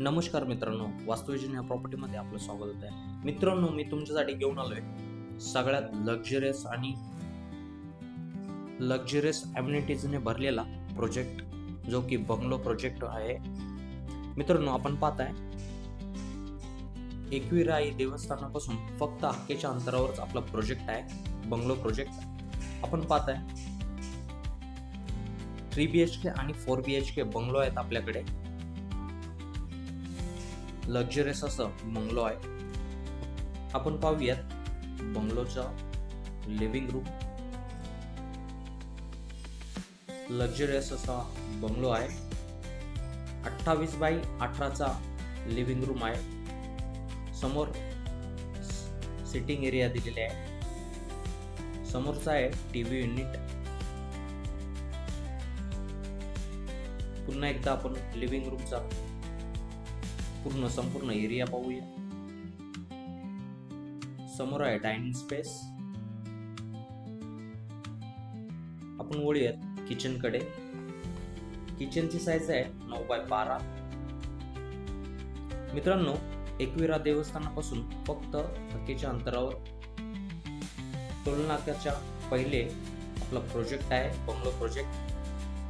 नमस्कार मित्रांनो, वास्तुविजन या प्रॉपर्टीमध्ये आपलं स्वागत आहे. मित्रांनो, मी तुमच्यासाठी घेऊन आलोय सगळ्यात लक्झरियस अम्युनिटीजने भरलेला प्रोजेक्ट, जो की बंगलो प्रोजेक्ट आहे. मित्रांनो, आपण पाहताय एकविराई देवस्थानापासून फक्त हाकेच्या अंतरावरच आपला प्रोजेक्ट आहे, बंगलो प्रोजेक्ट. आपण पाहताय 3 BHK आणि 4 BHK बंगलो आहेत आपल्याकडे. लक्झरियस असं बंगलो आहे. आपण पाहूयात बंगलोचा लिव्हिंग रूम. लक्झरियस असा बंगलो आहे. 28x18चा लिव्हिंग रूम आहे. समोर सिटिंग एरिया दिलेले आहे. समोरचा आहे टीव्ही युनिट. पुन्हा एकदा आपण लिव्हिंग रूमचा संपूर्ण एरिया पाहूया. समोर आहे डायनिंग स्पेस. आपण वळूयात किचन कडे. किचनची साईज आहे 9x12. मित्रांनो, एकविरा देवस्थानापासून फक्त हाकेच्या अंतरावर टोलनाक्याच्या पहिले आपला प्रोजेक्ट आहे, बंगलो प्रोजेक्ट,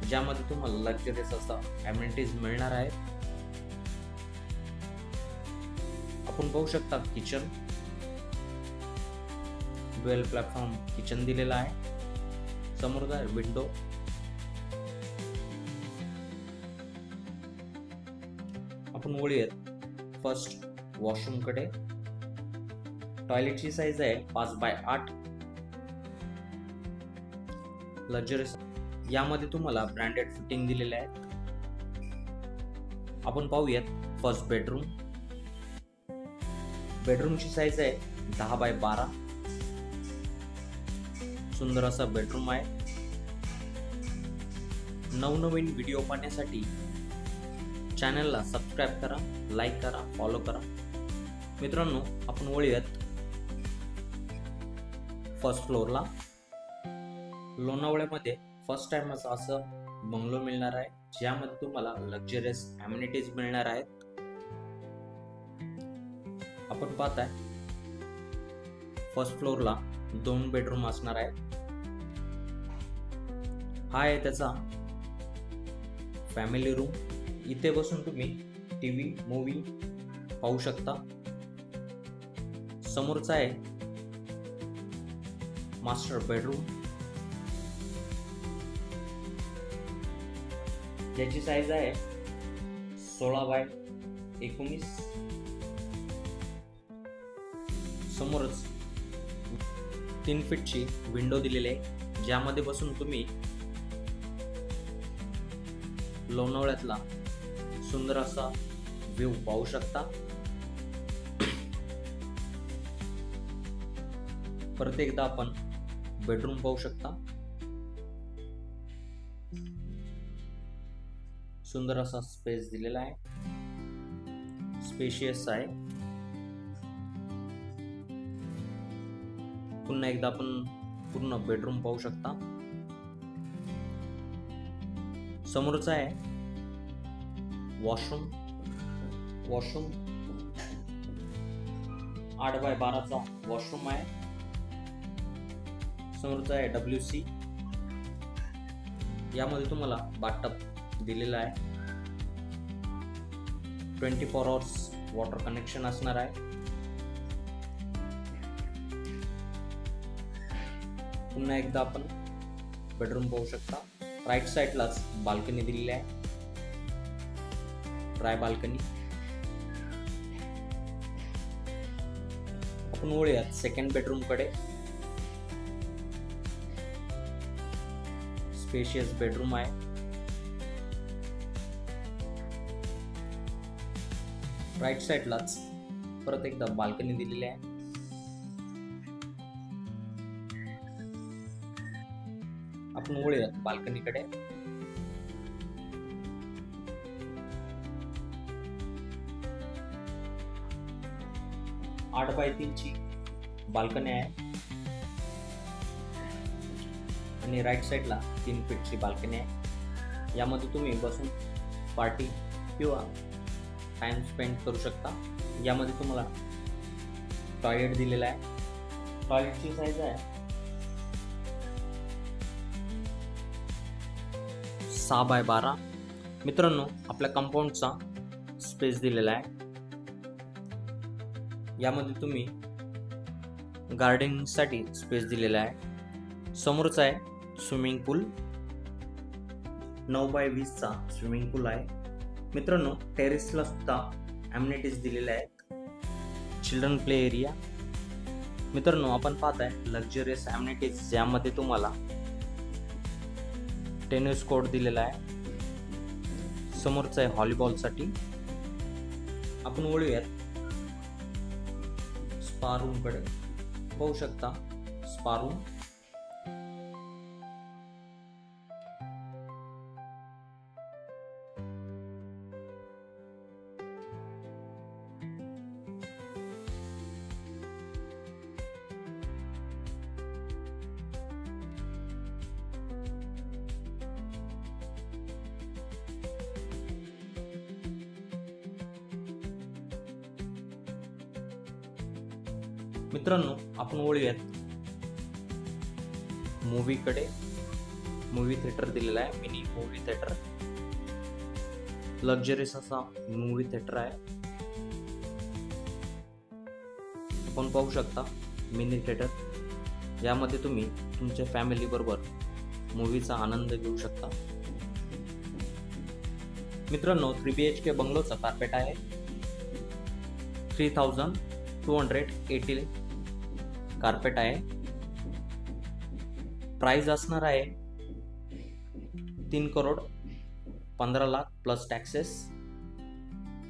ज्यामध्ये तुम्हाला लक्झरियस असा अम्युनिटीज मिळणार आहेत. आपण पाहू शकता किचन, ड्युअल प्लॅटफॉर्म किचन दिलेला आहे. समोर आहे विंडो. आपण वळूयात फर्स्ट वॉशरूम कडे. टॉयलेटची साईज आहे 5x8. लक्झरियस, यामध्ये तुम्हाला ब्रँडेड फिटिंग दिलेले आहेत. आपण पाहूयात फर्स्ट बेडरूम. बेडरूमची साईज आहे 10x12. सुंदर असा बेडरूम आहे. नवनवीन व्हिडिओ पाहण्यासाठी चॅनलला सबस्क्राईब करा, लाईक करा, फॉलो करा. मित्रांनो, आपण वळूयात फर्स्ट फ्लोअरला. लोणावळ्यामध्ये फर्स्ट टाइम असं बंगलो मिळणार आहे, ज्यामध्ये तुम्हाला लक्झरियस अम्युनिटीज मिळणार आहेत. आपण पाहताय फर्स्ट फ्लोअरला 2 बेडरूम असणार आहेत. हा आहे त्याचा फॅमिली रूम. इथे बसून तुम्ही टीव्ही, मूवी पाहू शकता. समोरचा आहे मास्टर बेडरूम, ज्याची साईज आहे 16x19. समोरच 3 फीटची विंडो दिलेली आहे, ज्यामध्ये बसून तुम्ही लोणावळ्यातला सुंदर असा व्ह्यू पाहू शकता. परत एकदा आपण बेडरूम पाहू शकता. सुंदर असा स्पेस दिलेला आहे, स्पेशियस आहे. पुन्हा एकदा आपण पूर्ण बेडरूम पाहू शकता. समोरचा आहे वॉशरूम. 8x12चा वॉशरूम आहे. समोरचा आहे WC. यामध्ये तुम्हाला बाथटब दिलेला आहे. 24 hours वॉटर कनेक्शन असणार आहे. पुन्हा एकदा आपण बेडरूम पाहू शकता. राईट साइडलाच बाल्कनी दिलेली आहे, ड्राय बाल्कनी. आपण वळूयात सेकंड बेडरूम कडे. स्पेशियस बेडरूम आहे. राईट साइडलाच परत एकदा बाल्कनी दिलेली आहे. आपण वळूयात बाल्कनीकडे. आठ बाय 3ची बाल्कनी आहे आणि राईट साइडला 3 फीटची बाल्कनी आहे. यामध्ये तुम्ही बसून पार्टी किंवा टाइम स्पेंड करू शकता। यामध्ये तुम्हाला टॉयलेट दिलेला आहे। टॉयलेटची साईज आहे 6x12। मित्रांनो, आपल्या कंपाऊंडचा स्पेस दिलेला आहे। यामध्ये तुम्ही गार्डनिंगसाठी स्पेस दिलेला आहे। समोरचा आहे स्विमिंग पूल, 9x20 चा स्विमिंग पूल आहे। मित्रांनो, टेरेसला सुद्धा ॲम्निटीज दिलेल्या आहेत। Children play area. मित्रांनो, आपण पाहताय लक्झरियस ॲम्निटीज, यामध्ये तुम्हाला टेनिस कोर्ट दिलेला आहे। समोरचा आहे व्हॉलीबॉलसाठी। आपण वळूयात स्पा रूम कडे। पाहू शकता स्पा रूम। मित्रांनो, आपण वळूयात मूवी कडे। मूवी थिएटर दिलेला आहे, मिनी मूवी थिएटर। लक्झरियस असा मूवी थिएटर आहे। आपण पाहू शकता मिनी थिएटर। यामध्ये तुम्ही तुमच्या फॅमिली बरोबर मूवीचा आनंद घेऊ शकता। मित्रांनो, 3 BHK बंगलोचा कार्पेट आहे 3280 कार्पेट आहे। प्राइस असणार आहे 3,15,00,000 प्लस टॅक्सेस।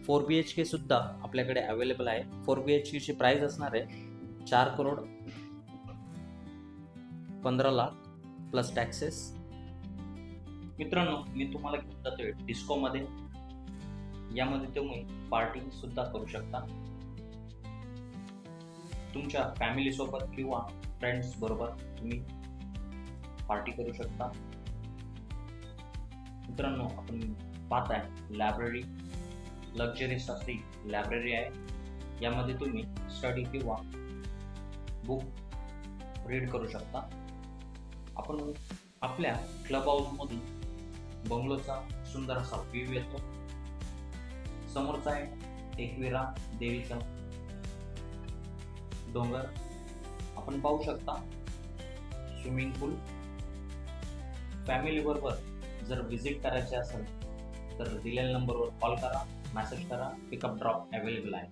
4 BHK सुद्धा आपल्याकडे अवेलेबल आहे। 4 BHK ची प्राइस असणार आहे 4,15,00,000 प्लस टॅक्सेस। मित्रांनो, मी तुम्हाला घेऊन जातोय डिस्को मध्ये। यामध्ये तुम्ही पार्टी सुद्धा करू शकता, तुमच्या फॅमिली सोबत किंवा फ्रेंड्स बरोबर तुम्ही पार्टी करू शकता। मित्रांनो, आपण पाहताय लायब्ररी। लक्झरियस अशी लायब्ररी आहे। यामध्ये तुम्ही स्टडी किंवा बुक रीड करू शकता। आपण आपल्या क्लब हाऊस मधून बंगलोचा सुंदर असा व्ह्यू येतो। समोरचा आहे एकविरा देवीचा डोंगर। आपण पाहू शकता स्विमिंग पूल। फॅमिली बरोबर जर विजिट करायचे असेल तर दिलेल्या नंबरवर कॉल करा, मेसेज करा। पिकअप ड्रॉप अवेलेबल आहे।